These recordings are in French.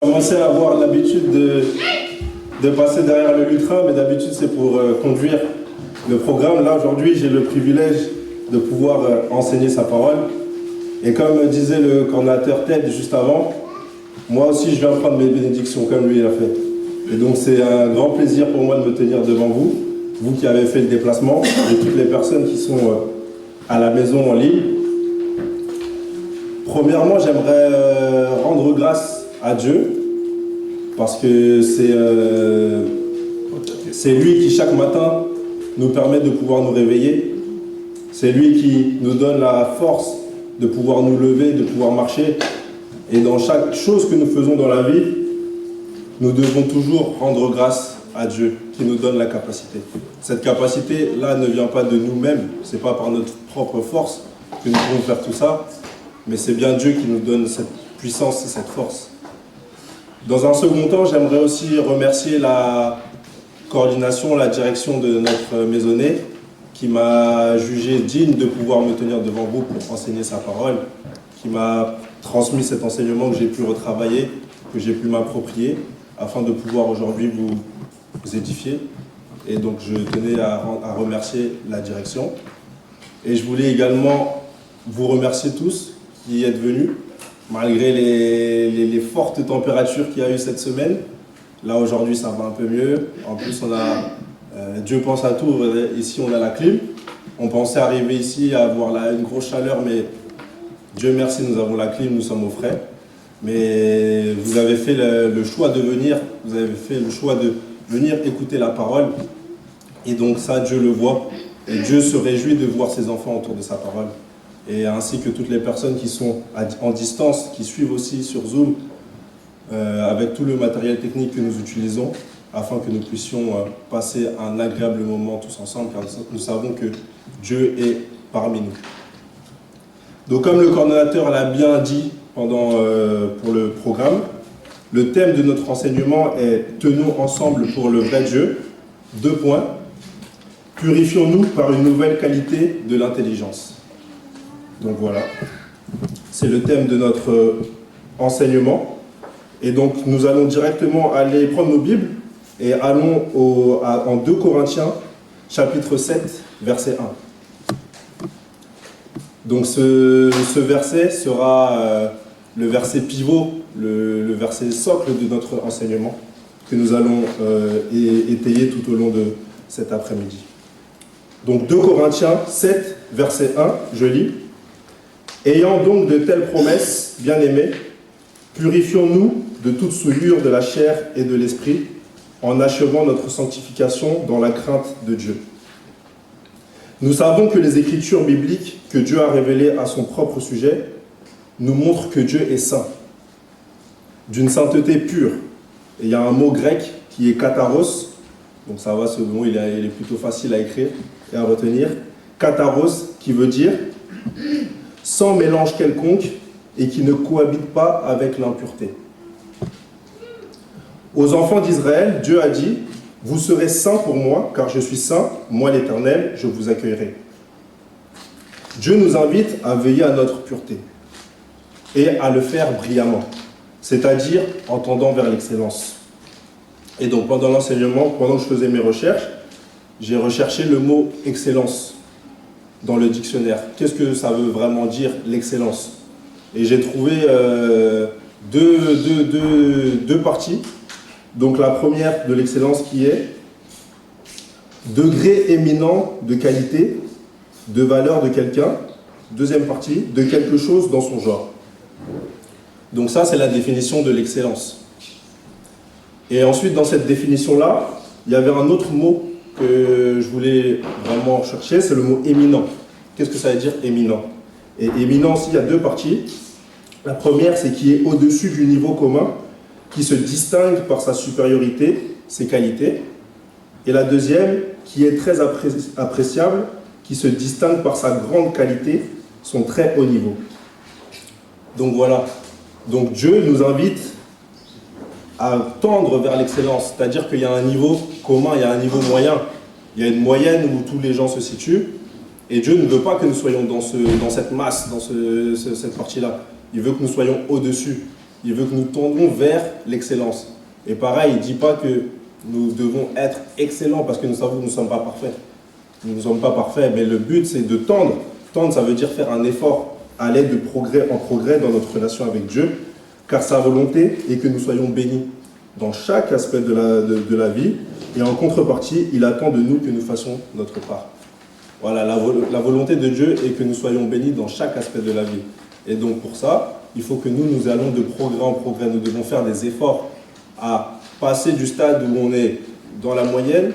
Commencé à avoir l'habitude de passer derrière le Lutrin, mais d'habitude c'est pour conduire le programme. Là aujourd'hui j'ai le privilège de pouvoir enseigner sa parole. Et comme disait le coordinateur Ted juste avant, moi aussi je viens prendre mes bénédictions comme lui l'a fait. Et donc c'est un grand plaisir pour moi de me tenir devant vous, vous qui avez fait le déplacement, et toutes les personnes qui sont à la maison en ligne. Premièrement, j'aimerais rendre grâce à Dieu, parce que c'est lui qui chaque matin nous permet de pouvoir nous réveiller. C'est lui qui nous donne la force de pouvoir nous lever, de pouvoir marcher. Et dans chaque chose que nous faisons dans la vie, nous devons toujours rendre grâce à Dieu qui nous donne la capacité. Cette capacité-là ne vient pas de nous-mêmes, ce n'est pas par notre propre force que nous pouvons faire tout ça, mais c'est bien Dieu qui nous donne cette puissance et cette force. Dans un second temps, j'aimerais aussi remercier la coordination, la direction de notre maisonnée qui m'a jugé digne de pouvoir me tenir devant vous pour enseigner sa parole, qui m'a transmis cet enseignement que j'ai pu retravailler, que j'ai pu m'approprier, afin de pouvoir aujourd'hui vous édifier. Et donc je tenais à remercier la direction. Et je voulais également vous remercier tous qui êtes venus, malgré les fortes températures qu'il y a eu cette semaine. Là aujourd'hui ça va un peu mieux. En plus on a, Dieu pense à tout, ici on a la clim. On pensait arriver ici à avoir une grosse chaleur, mais Dieu merci, nous avons la clim, nous sommes au frais. Mais vous avez fait le choix de venir, vous avez fait le choix de venir écouter la parole. Et donc ça, Dieu le voit. Et Dieu se réjouit de voir ses enfants autour de sa parole. Et ainsi que toutes les personnes qui sont en distance, qui suivent aussi sur Zoom, avec tout le matériel technique que nous utilisons, afin que nous puissions passer un agréable moment tous ensemble, car nous savons que Dieu est parmi nous. Donc comme le coordonnateur l'a bien dit pour le programme, le thème de notre enseignement est « Tenons ensemble pour le vrai Dieu ». 2 points. Purifions-nous par une nouvelle qualité de l'intelligence. Donc voilà, c'est le thème de notre enseignement. Et donc nous allons directement aller prendre nos Bibles et allons en 2 Corinthiens, chapitre 7, verset 1. Donc ce verset sera le verset pivot, le verset socle de notre enseignement que nous allons étayer tout au long de cet après-midi. Donc 2 Corinthiens 7, verset 1, je lis. « Ayant donc de telles promesses, bien-aimés, purifions-nous de toute souillure de la chair et de l'esprit, en achevant notre sanctification dans la crainte de Dieu. Nous savons que les écritures bibliques que Dieu a révélées à son propre sujet nous montrent que Dieu est saint, d'une sainteté pure. Et il y a un mot grec qui est kataros, donc ça va, ce mot il est plutôt facile à écrire et à retenir. Kataros qui veut dire sans mélange quelconque et qui ne cohabite pas avec l'impureté. Aux enfants d'Israël, Dieu a dit « Vous serez saints pour moi, car je suis saint, moi l'Éternel, je vous accueillerai. » Dieu nous invite à veiller à notre pureté et à le faire brillamment, c'est-à-dire en tendant vers l'excellence. Et donc pendant l'enseignement, pendant que je faisais mes recherches, j'ai recherché le mot « excellence » dans le dictionnaire. Qu'est-ce que ça veut vraiment dire l'excellence? Et j'ai trouvé deux parties. Donc la première de l'excellence qui est degré éminent de qualité, de valeur de quelqu'un. Deuxième partie, de quelque chose dans son genre. Donc ça, c'est la définition de l'excellence. Et ensuite, dans cette définition-là, il y avait un autre mot que je voulais vraiment chercher, c'est le mot éminent. Qu'est-ce que ça veut dire éminent? Et éminent, il y a 2 parties. La première, c'est qui est au-dessus du niveau commun, qui se distingue par sa supériorité, ses qualités. Et la deuxième, qui est très appréciable, qui se distingue par sa grande qualité, son très haut niveau. Donc voilà. Donc Dieu nous invite à tendre vers l'excellence, c'est-à-dire qu'il y a un niveau commun, il y a un niveau moyen. Il y a une moyenne où tous les gens se situent, et Dieu ne veut pas que nous soyons dans cette masse, dans cette partie-là. Il veut que nous soyons au-dessus. il veut que nous tendons vers l'excellence. Et pareil, il ne dit pas que nous devons être excellents parce que nous savons que nous ne sommes pas parfaits. Nous ne sommes pas parfaits, mais le but c'est de tendre. Tendre, ça veut dire faire un effort à l'aide de progrès en progrès dans notre relation avec Dieu, car sa volonté est que nous soyons bénis dans chaque aspect de la vie, et en contrepartie, il attend de nous que nous fassions notre part. Voilà, la volonté de Dieu est que nous soyons bénis dans chaque aspect de la vie. Et donc pour ça, il faut que nous allons de progrès en progrès. Nous devons faire des efforts à passer du stade où on est dans la moyenne,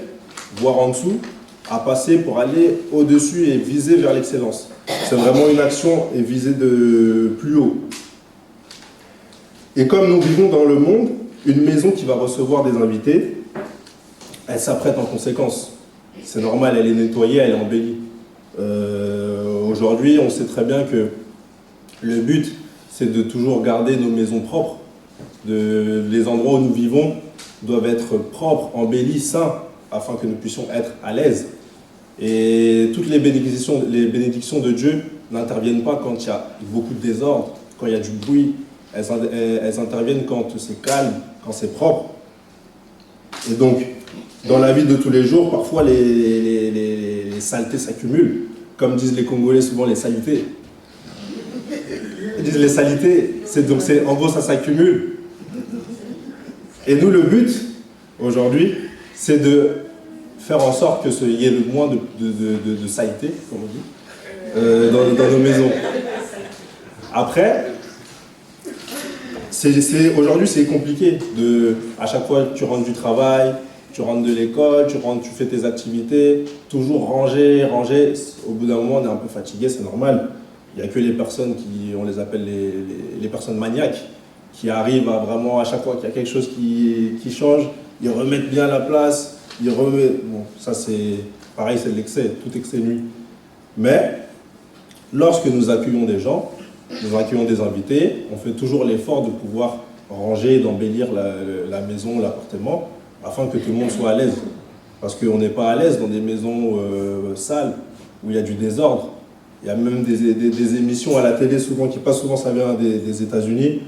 voire en dessous, à passer pour aller au-dessus et viser vers l'excellence. C'est vraiment une action et viser de plus haut. Et comme nous vivons dans le monde, une maison qui va recevoir des invités, elle s'apprête en conséquence. C'est normal, elle est nettoyée, elle est embellie. Aujourd'hui, on sait très bien que le but, c'est de toujours garder nos maisons propres. Les endroits où nous vivons doivent être propres, embellis, sains, afin que nous puissions être à l'aise. Et toutes les bénédictions de Dieu n'interviennent pas quand il y a beaucoup de désordre, quand il y a du bruit. Elles interviennent quand c'est calme, quand c'est propre. Et donc, dans la vie de tous les jours, parfois les saletés s'accumulent. Comme disent les Congolais souvent, les saletés. Ils disent les saletés. En gros, ça s'accumule. Et nous, le but, aujourd'hui, c'est de faire en sorte qu'il y ait le moins de saleté, comme on dit, dans nos maisons. Après, aujourd'hui, c'est compliqué. À chaque fois, tu rentres du travail, tu rentres de l'école, tu fais tes activités, toujours ranger. Au bout d'un moment, on est un peu fatigué, c'est normal. Il n'y a que les personnes on les appelle les personnes maniaques, qui arrivent à vraiment, à chaque fois qu'il y a quelque chose qui change, ils remettent bien la place, Bon, ça c'est pareil, c'est de l'excès, tout excès nuit. Mais, lorsque nous accueillons des gens, nous accueillons des invités, on fait toujours l'effort de pouvoir ranger, d'embellir la maison, l'appartement, afin que tout le monde soit à l'aise. Parce qu'on n'est pas à l'aise dans des maisons sales, où il y a du désordre. Il y a même des émissions à la télé souvent qui passent, souvent ça vient des États-Unis,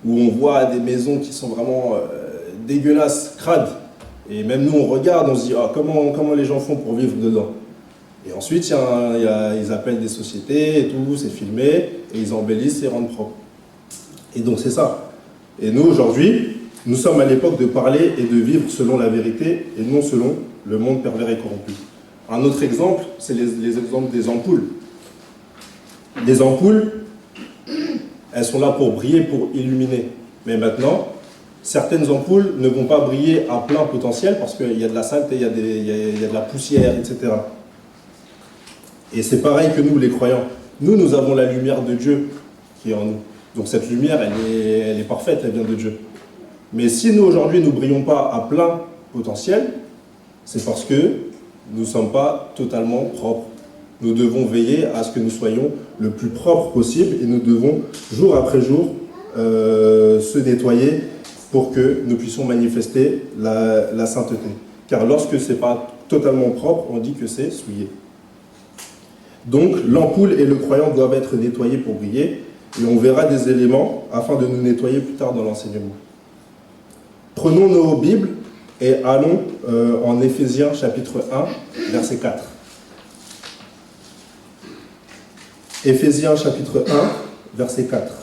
où on voit des maisons qui sont vraiment dégueulasses, crades. Et même nous on regarde, on se dit comment les gens font pour vivre dedans. Et ensuite ils appellent des sociétés et tout, c'est filmé, et ils embellissent et rendent propre. Et donc c'est ça. Et nous aujourd'hui, nous sommes à l'époque de parler et de vivre selon la vérité et non selon le monde pervers et corrompu. Un autre exemple, c'est les exemples des ampoules. Les ampoules, elles sont là pour briller, pour illuminer. Mais maintenant, certaines ampoules ne vont pas briller à plein potentiel parce qu'il y a de la saleté, il y a de la poussière, etc. Et c'est pareil que nous, les croyants. Nous avons la lumière de Dieu qui est en nous. Donc cette lumière, elle est parfaite, elle vient de Dieu. Mais si nous, aujourd'hui, nous ne brillons pas à plein potentiel, c'est parce que nous ne sommes pas totalement propres. Nous devons veiller à ce que nous soyons le plus propre possible et nous devons, jour après jour, se nettoyer pour que nous puissions manifester la sainteté. Car lorsque ce n'est pas totalement propre, on dit que c'est souillé. Donc l'ampoule et le croyant doivent être nettoyés pour briller, et on verra des éléments afin de nous nettoyer plus tard dans l'enseignement. Prenons nos Bibles et allons en Éphésiens chapitre 1, verset 4. Éphésiens chapitre 1, verset 4.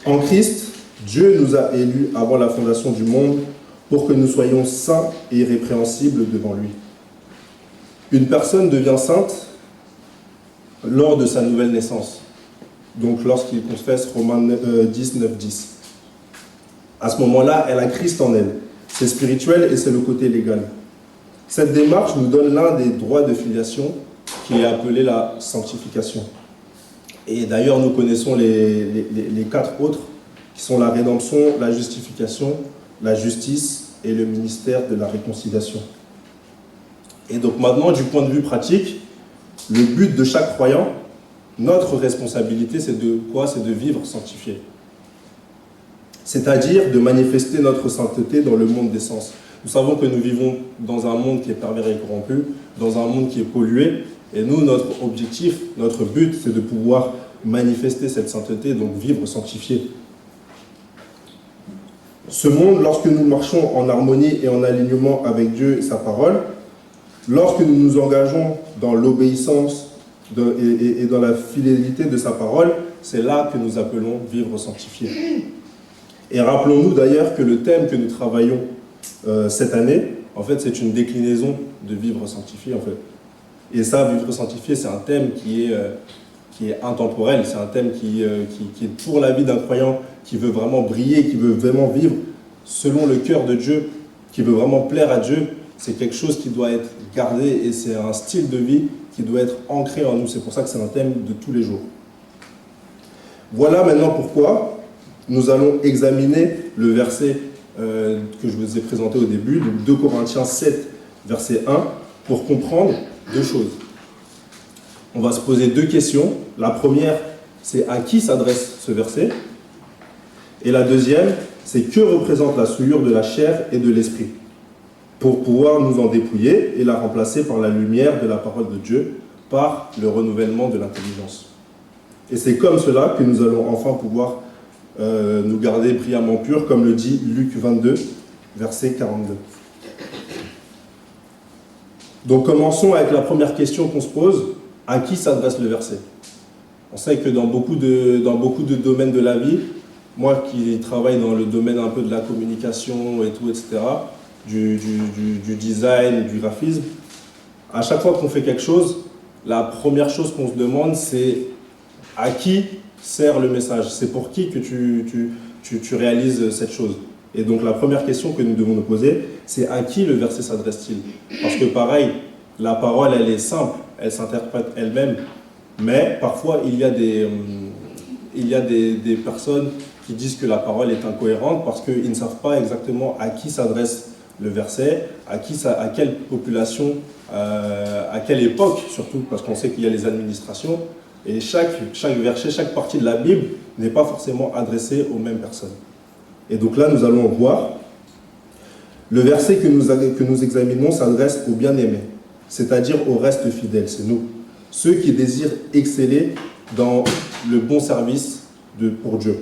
En Christ, Dieu nous a élus avant la fondation du monde pour que nous soyons saints et irrépréhensibles devant lui. Une personne devient sainte lors de sa nouvelle naissance. Donc lorsqu'il confesse Romains 10, 9, 10. À ce moment-là, elle a Christ en elle. C'est spirituel et c'est le côté légal. Cette démarche nous donne l'un des droits de filiation qui est appelé la sanctification. Et d'ailleurs, nous connaissons les 4 autres qui sont la rédemption, la justification, la justice et le ministère de la réconciliation. Et donc maintenant, du point de vue pratique, le but de chaque croyant, notre responsabilité, c'est de quoi? C'est de vivre sanctifié. C'est-à-dire de manifester notre sainteté dans le monde des sens. Nous savons que nous vivons dans un monde qui est pervers et corrompu, dans un monde qui est pollué, et nous, notre objectif, notre but, c'est de pouvoir manifester cette sainteté, donc vivre sanctifié. Ce monde, lorsque nous marchons en harmonie et en alignement avec Dieu et sa parole, lorsque nous nous engageons dans l'obéissance et dans la fidélité de sa parole, c'est là que nous appelons vivre sanctifié. Et rappelons-nous d'ailleurs que le thème que nous travaillons cette année, en fait, c'est une déclinaison de vivre sanctifié, en fait. Et ça, vivre sanctifié, c'est un thème qui est intemporel, c'est un thème qui est pour la vie d'un croyant, qui veut vraiment briller, qui veut vraiment vivre selon le cœur de Dieu, qui veut vraiment plaire à Dieu. C'est quelque chose qui doit être gardé et c'est un style de vie qui doit être ancré en nous. C'est pour ça que c'est un thème de tous les jours. Voilà maintenant pourquoi nous allons examiner le verset que je vous ai présenté au début, donc 2 Corinthiens 7, verset 1, pour comprendre deux choses. On va se poser deux questions. La première, c'est à qui s'adresse ce verset? Et la deuxième, c'est que représente la souillure de la chair et de l'esprit, pour pouvoir nous en dépouiller et la remplacer par la lumière de la parole de Dieu, par le renouvellement de l'intelligence. Et c'est comme cela que nous allons enfin pouvoir nous garder brillamment purs, comme le dit Luc 22, verset 42. Donc commençons avec la première question qu'on se pose. À qui s'adresse le verset? On sait que dans beaucoup de domaines de la vie, moi qui travaille dans le domaine un peu de la communication et tout, etc., du design, du graphisme, à chaque fois qu'on fait quelque chose, la première chose qu'on se demande, c'est à qui sert le message? C'est pour qui que tu réalises cette chose? Et donc la première question que nous devons nous poser, c'est à qui le verset s'adresse-t-il? Parce que pareil, la parole, elle est simple, elle s'interprète elle-même, mais parfois il y a des personnes qui disent que la parole est incohérente parce qu'ils ne savent pas exactement à qui s'adresse le verset, à quelle population, à quelle époque surtout, parce qu'on sait qu'il y a les administrations, et chaque verset, chaque partie de la Bible n'est pas forcément adressée aux mêmes personnes. Et donc là, nous allons voir, le verset que nous examinons s'adresse aux bien-aimés, c'est-à-dire au reste fidèle, c'est nous, ceux qui désirent exceller dans le bon service pour Dieu.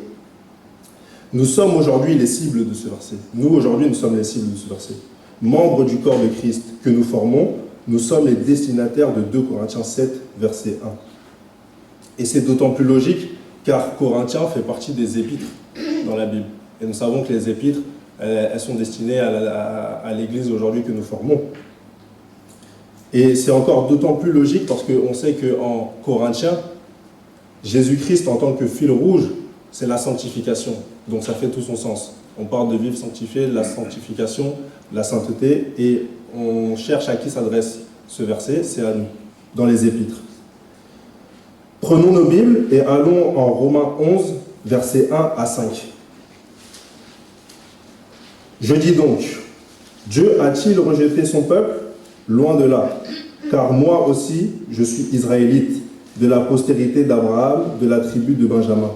Nous sommes aujourd'hui les cibles de ce verset. Nous, aujourd'hui, nous sommes les cibles de ce verset. Membres du corps de Christ que nous formons, nous sommes les destinataires de 2 Corinthiens 7, verset 1. Et c'est d'autant plus logique car Corinthiens fait partie des épîtres dans la Bible. Et nous savons que les épîtres, elles sont destinées à l'Église aujourd'hui que nous formons. Et c'est encore d'autant plus logique parce qu'on sait qu'en Corinthiens, Jésus-Christ en tant que fil rouge, c'est la sanctification. Donc ça fait tout son sens. On parle de vivre sanctifié, de la sanctification, de la sainteté, et on cherche à qui s'adresse ce verset, c'est à nous, dans les épîtres. Prenons nos Bibles et allons en Romains 11, versets 1 à 5. Je dis donc, Dieu a-t-il rejeté son peuple? Loin de là, car moi aussi, je suis israélite, de la postérité d'Abraham, de la tribu de Benjamin.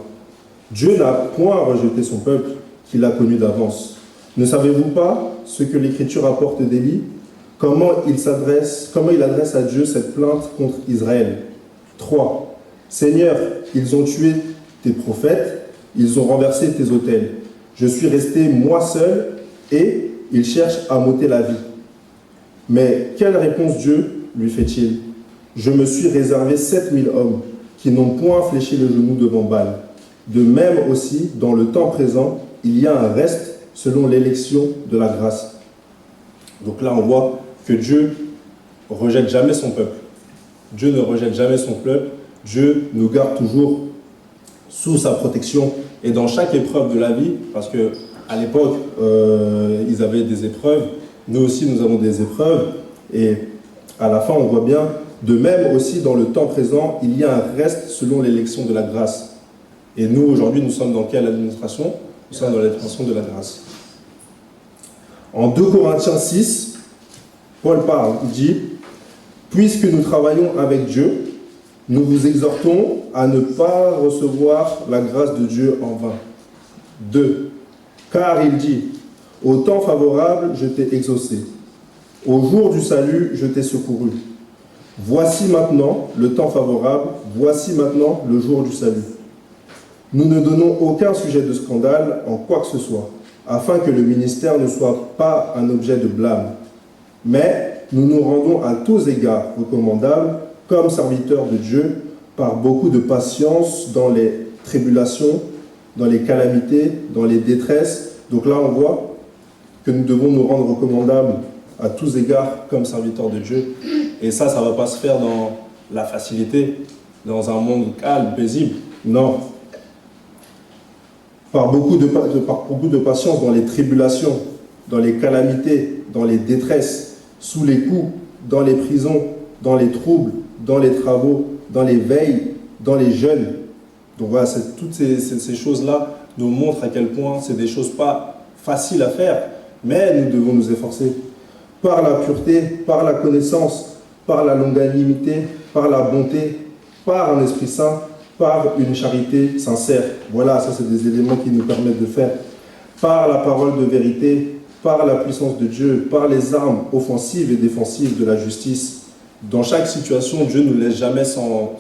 Dieu n'a point rejeté son peuple qu'il a connu d'avance. Ne savez-vous pas ce que l'Écriture apporte d'Élie? Comment il adresse à Dieu cette plainte contre Israël? 3. Seigneur, ils ont tué tes prophètes, ils ont renversé tes autels. Je suis resté moi seul et ils cherchent à m'ôter la vie. Mais quelle réponse Dieu lui fait-il? Je me suis réservé 7000 hommes qui n'ont point fléchi le genou devant Baal. De même aussi, dans le temps présent, il y a un reste selon l'élection de la grâce. Donc là, on voit que Dieu ne rejette jamais son peuple. Dieu ne rejette jamais son peuple. Dieu nous garde toujours sous sa protection. Et dans chaque épreuve de la vie, parce qu'à l'époque, ils avaient des épreuves, nous aussi, nous avons des épreuves. Et à la fin, on voit bien, de même aussi, dans le temps présent, il y a un reste selon l'élection de la grâce. Et nous, aujourd'hui, nous sommes dans quelle administration? Nous sommes dans l'administration de la grâce. En 2 Corinthiens 6, Paul parle, il dit « Puisque nous travaillons avec Dieu, nous vous exhortons à ne pas recevoir la grâce de Dieu en vain. » 2. Car il dit « Au temps favorable, je t'ai exaucé. Au jour du salut, je t'ai secouru. Voici maintenant le temps favorable, voici maintenant le jour du salut. Nous ne donnons aucun sujet de scandale en quoi que ce soit, afin que le ministère ne soit pas un objet de blâme. Mais nous nous rendons à tous égards recommandables comme serviteurs de Dieu par beaucoup de patience dans les tribulations, dans les calamités, dans les détresses. Donc là, on voit que nous devons nous rendre recommandables à tous égards comme serviteurs de Dieu. Et ça ne va pas se faire dans la facilité, dans un monde calme, paisible. Non. Par beaucoup de patience dans les tribulations, dans les calamités, dans les détresses, sous les coups, dans les prisons, dans les troubles, dans les travaux, dans les veilles, dans les jeûnes. Donc voilà, toutes ces choses-là nous montrent à quel point c'est des choses pas faciles à faire, mais nous devons nous efforcer. Par la pureté, par la connaissance, par la longanimité, par la bonté, par un esprit saint, par une charité sincère. Voilà, ça c'est des éléments qui nous permettent de faire. Par la parole de vérité, par la puissance de Dieu, par les armes offensives et défensives de la justice. Dans chaque situation, Dieu ne nous laisse jamais sans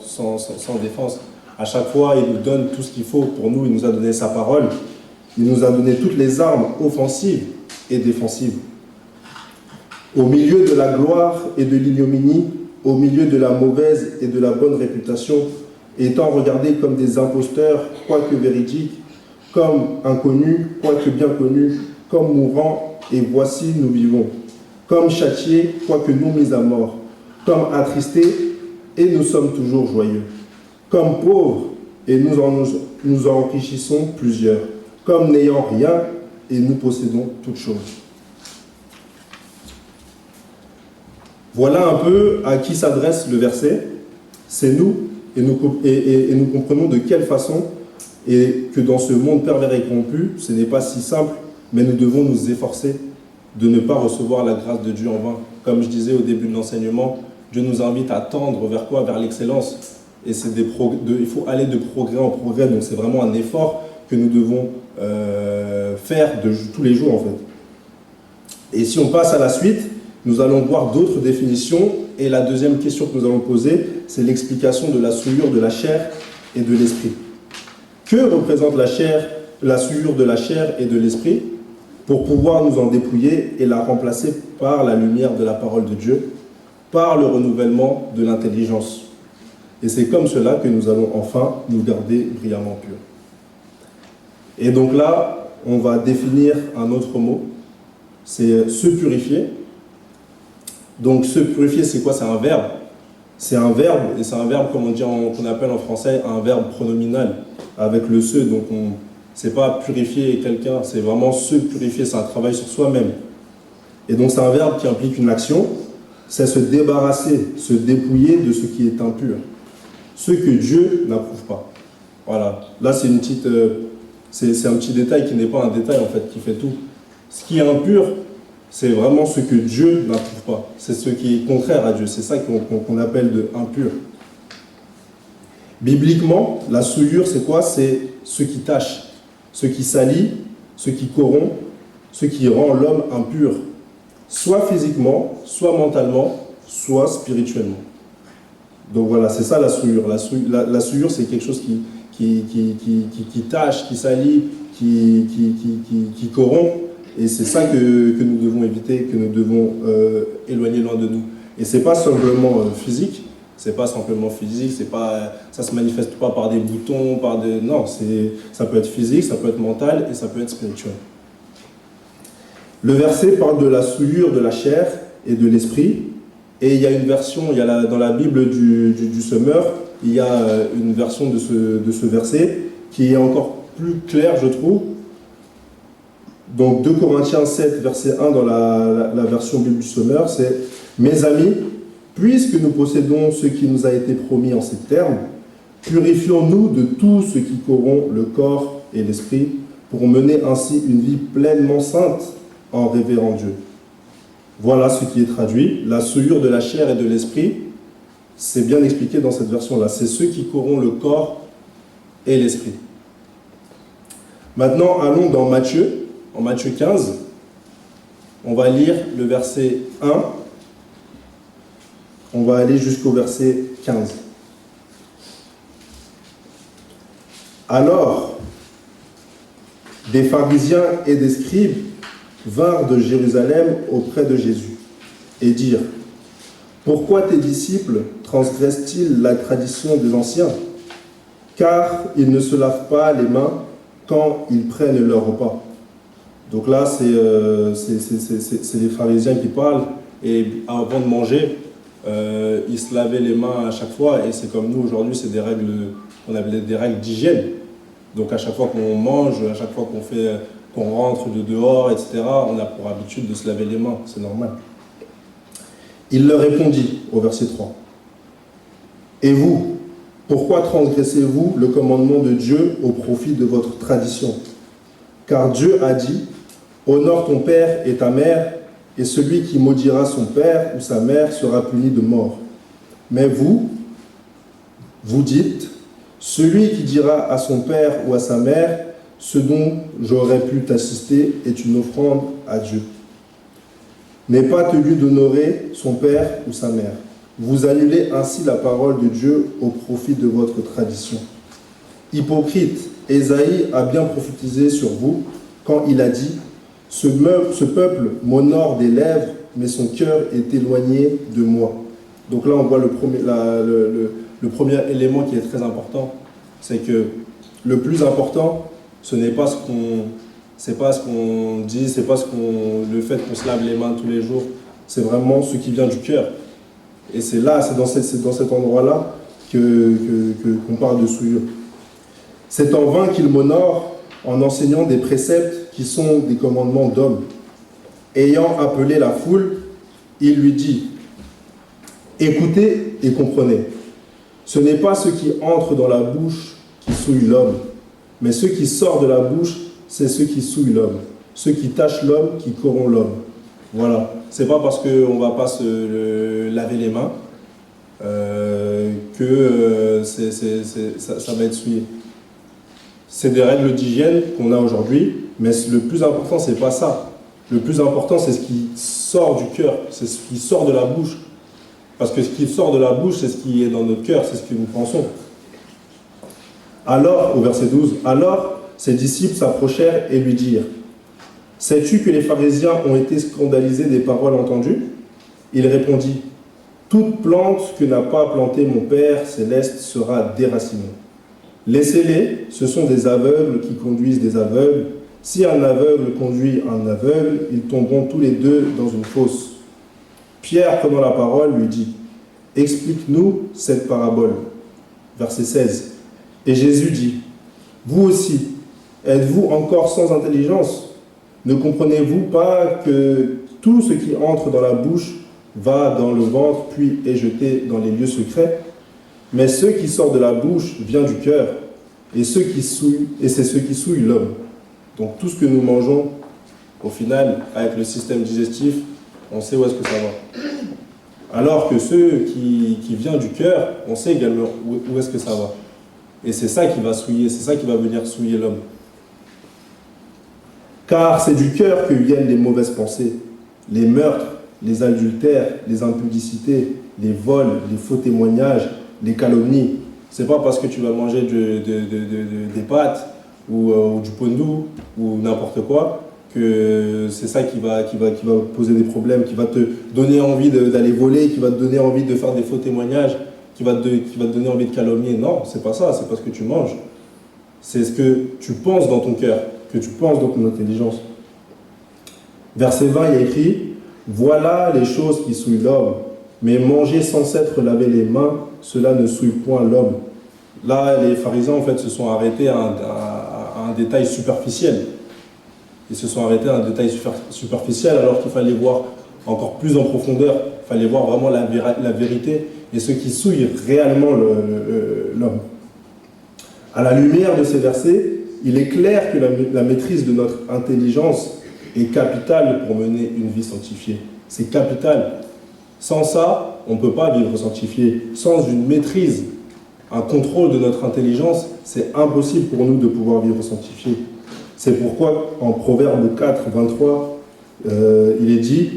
défense. À chaque fois, il nous donne tout ce qu'il faut pour nous. Il nous a donné sa parole. Il nous a donné toutes les armes offensives et défensives. Au milieu de la gloire et de l'ignominie, au milieu de la mauvaise et de la bonne réputation, étant regardés comme des imposteurs, quoique véridiques, comme inconnus, quoique bien connus, comme mourants, et voici nous vivons, comme châtiés, quoique nous mis à mort, comme attristés, et nous sommes toujours joyeux, comme pauvres, et nous enrichissons plusieurs, comme n'ayant rien, et nous possédons toutes choses. Voilà un peu à qui s'adresse le verset. C'est nous, et nous comprenons de quelle façon, et que dans ce monde pervers et corrompu, ce n'est pas si simple, mais nous devons nous efforcer de ne pas recevoir la grâce de Dieu en vain. Comme je disais au début de l'enseignement, Dieu nous invite à tendre vers quoi? Vers l'excellence. Et il faut aller de progrès en progrès, donc c'est vraiment un effort que nous devons faire tous les jours en fait. Et si on passe à la suite, nous allons voir d'autres définitions, et la deuxième question que nous allons poser, c'est l'explication de la souillure de la chair et de l'esprit. Que représente la souillure de la chair et de l'esprit, pour pouvoir nous en dépouiller et la remplacer par la lumière de la parole de Dieu, par le renouvellement de l'intelligence. Et c'est comme cela que nous allons enfin nous garder brillamment purs. Et donc là, on va définir un autre mot, c'est se purifier. Donc se purifier, c'est quoi? C'est un verbe. C'est un verbe, et c'est un verbe, comme qu'on appelle en français, un verbe pronominal, avec le se. Donc c'est pas purifier quelqu'un, c'est vraiment se purifier, c'est un travail sur soi-même. Et donc c'est un verbe qui implique une action, c'est se débarrasser, se dépouiller de ce qui est impur, ce que Dieu n'approuve pas. Voilà, là c'est c'est un petit détail qui n'est pas un détail en fait, qui fait tout. Ce qui est impur, c'est vraiment ce que Dieu n'approuve pas. C'est ce qui est contraire à Dieu. C'est ça qu'on appelle de impur. Bibliquement, la souillure, c'est quoi? C'est ce qui tâche, ce qui salit, ce qui corrompt, ce qui rend l'homme impur, soit physiquement, soit mentalement, soit spirituellement. Donc voilà, c'est ça la souillure. La souillure, c'est quelque chose qui tâche, qui salit, qui corrompt. Et c'est ça que nous devons éviter, que nous devons éloigner loin de nous. Et c'est pas simplement physique, c'est pas simplement physique, ça se manifeste pas par des boutons, non, ça peut être physique, ça peut être mental et ça peut être spirituel. Le verset parle de la souillure de la chair et de l'esprit, et il y a une version, dans la Bible du Semeur, il y a une version de ce verset qui est encore plus claire, je trouve. Donc 2 Corinthiens 7, verset 1 dans la version Bible du Semeur, c'est « Mes amis, puisque nous possédons ce qui nous a été promis en ces termes, purifions-nous de tout ce qui corrompt le corps et l'esprit, pour mener ainsi une vie pleinement sainte en révérant Dieu. » Voilà ce qui est traduit. La souillure de la chair et de l'esprit, c'est bien expliqué dans cette version-là. C'est ce qui corrompt le corps et l'esprit. Maintenant, allons dans Matthieu. En Matthieu 15, on va lire le verset 1, on va aller jusqu'au verset 15. Alors, Des pharisiens et des scribes vinrent de Jérusalem auprès de Jésus et dirent: pourquoi tes disciples transgressent-ils la tradition des anciens? Car ils ne se lavent pas les mains quand ils prennent leur repas. Donc là, c'est les pharisiens qui parlent, et avant de manger, ils se lavaient les mains à chaque fois, et c'est comme nous aujourd'hui, c'est des règles, on appelle des règles d'hygiène. Donc à chaque fois qu'on mange, à chaque fois qu'on rentre de dehors, etc., on a pour habitude de se laver les mains, c'est normal. Il leur répondit, au verset 3, et vous, pourquoi transgressez-vous le commandement de Dieu au profit de votre tradition? Car Dieu a dit: honore ton père et ta mère, et celui qui maudira son père ou sa mère sera puni de mort. Mais vous dites: celui qui dira à son père ou à sa mère, ce dont j'aurais pu t'assister est une offrande à Dieu, n'est pas tenu d'honorer son père ou sa mère. Vous annulez ainsi la parole de Dieu au profit de votre tradition. Hypocrite, Ésaïe a bien prophétisé sur vous quand il a dit: ce peuple m'honore des lèvres, mais son cœur est éloigné de moi. Donc là, on voit le premier élément qui est très important, c'est que le plus important, ce n'est pas ce qu'on dit, c'est pas le fait qu'on se lave les mains tous les jours, c'est vraiment ce qui vient du cœur. Et c'est dans cet endroit-là qu'on parle de souillure. C'est en vain qu'il m'honore en enseignant des préceptes qui sont des commandements d'hommes. Ayant appelé la foule, il lui dit: écoutez et comprenez. Ce n'est pas ce qui entre dans la bouche qui souille l'homme, mais ce qui sort de la bouche, c'est ce qui souille l'homme. Ce qui tâche l'homme, qui corrompt l'homme. Voilà. C'est pas parce qu'on ne va pas se laver les mains que ça va être souillé. C'est des règles d'hygiène qu'on a aujourd'hui, mais le plus important, c'est pas ça. Le plus important, c'est ce qui sort du cœur, c'est ce qui sort de la bouche. Parce que ce qui sort de la bouche, c'est ce qui est dans notre cœur, c'est ce que nous pensons. Alors, au verset 12, alors ses disciples s'approchèrent et lui dirent: sais-tu que les pharisiens ont été scandalisés des paroles entendues? Il répondit: toute plante que n'a pas plantée mon Père céleste sera déracinée. Laissez-les, ce sont des aveugles qui conduisent des aveugles. Si un aveugle conduit un aveugle, ils tomberont tous les deux dans une fosse. Pierre, prenant la parole, lui dit: explique-nous cette parabole. Verset 16. Et Jésus dit: vous aussi, êtes-vous encore sans intelligence? Ne comprenez-vous pas que tout ce qui entre dans la bouche va dans le ventre, puis est jeté dans les lieux secrets? Mais ce qui sort de la bouche vient du cœur, et c'est ce qui souille l'homme. Donc tout ce que nous mangeons, au final, avec le système digestif, on sait où est-ce que ça va. Alors que ce qui vient du cœur, on sait également où est-ce que ça va. Et c'est ça qui va souiller, c'est ça qui va venir souiller l'homme. Car c'est du cœur que viennent les mauvaises pensées, les meurtres, les adultères, les impudicités, les vols, les faux témoignages, les calomnies. C'est pas parce que tu vas manger des pâtes ou du pondou ou n'importe quoi que c'est ça qui va poser des problèmes, qui va te donner envie d'aller voler, qui va te donner envie de faire des faux témoignages, qui va te donner envie de calomnier. Non, c'est pas ça, c'est pas ce que tu manges. C'est ce que tu penses dans ton cœur, que tu penses dans ton intelligence. Verset 20, il y a écrit: voilà les choses qui souillent l'homme, mais manger sans s'être lavé les mains, cela ne souille point l'homme. Là, les pharisiens, en fait, se sont arrêtés à un détail superficiel. Ils se sont arrêtés à un détail superficiel, alors qu'il fallait voir encore plus en profondeur. Il fallait voir vraiment la vérité et ce qui souille réellement l'homme. À la lumière de ces versets, il est clair que la maîtrise de notre intelligence est capitale pour mener une vie sanctifiée. C'est capital. Sans ça, on ne peut pas vivre sanctifié. Sans une maîtrise, un contrôle de notre intelligence, c'est impossible pour nous de pouvoir vivre sanctifié. C'est pourquoi, en Proverbe 4, 23, il est dit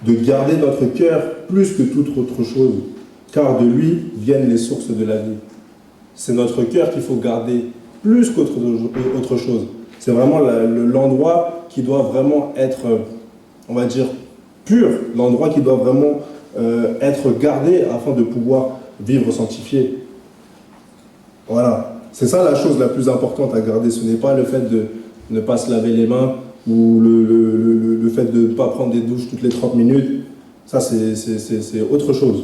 de garder notre cœur plus que toute autre chose, car de lui viennent les sources de la vie. C'est notre cœur qu'il faut garder plus qu'autre chose. C'est vraiment l'endroit qui doit vraiment être, on va dire, pur, l'endroit qui doit vraiment être gardé afin de pouvoir vivre sanctifié. Voilà, c'est ça la chose la plus importante à garder. Ce n'est pas le fait de ne pas se laver les mains ou le fait de ne pas prendre des douches toutes les 30 minutes. Ça, c'est autre chose.